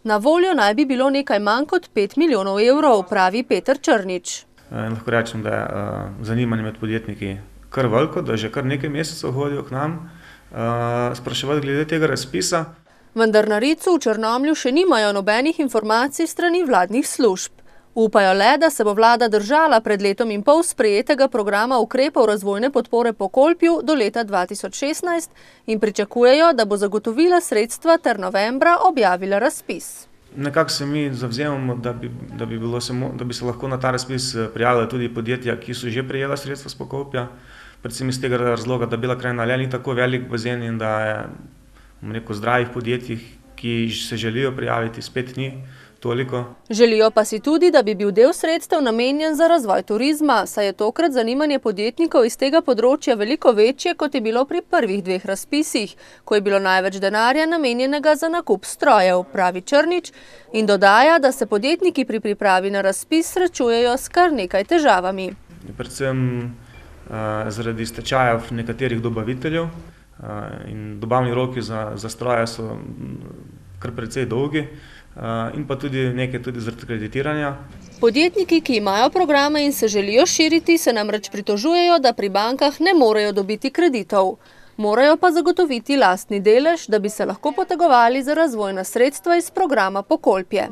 Na voljo naj bi bilo nekaj manj kot 5 milijonov evrov, pravi Peter Črnič. Lahko rečem, da je zanimanje med podjetniki kar veliko, da že kar nekaj mesecev hodijo k nam spraševati glede tega razpisa. Vendar na Ricu v Črnomlju še nimajo nobenih informacij strani vladnih služb. Upajo le, da se bo vlada držala pred letom in pol sprejetega programa ukrepov razvojne podpore Pokolpju do leta 2016 in pričakujejo, da bo zagotovila sredstva ter novembra objavila razpis. Nekako se mi zavzemamo, da bi se lahko na ta razpis prijavila tudi podjetja, ki so že prejela sredstva s Pokolpja, predvsem iz tega razloga, da Bela krajina le ni tako velik bazen in da je zdravih podjetij, ki se želijo prijaviti, spet ni toliko. Želijo pa si tudi, da bi bil del sredstev namenjen za razvoj turizma, saj je tokrat zanimanje podjetnikov iz tega področja veliko večje, kot je bilo pri prvih dveh razpisih, ko je bilo največ denarja namenjenega za nakup strojev, pravi Črnič, in dodaja, da se podjetniki pri pripravi na razpis srečujejo s kar nekaj težavami. Predvsem zaradi stečajev nekaterih dobaviteljev in dobavni roki za stroje so kar precej dolgi in pa tudi nekaj zaradi kreditiranja. Podjetniki, ki imajo programe in se želijo širiti, se namreč pritožujejo, da pri bankah ne morejo dobiti kreditov. Morajo pa zagotoviti lastni delež, da bi se lahko potegovali za razvojna sredstva iz programa Pokolpje.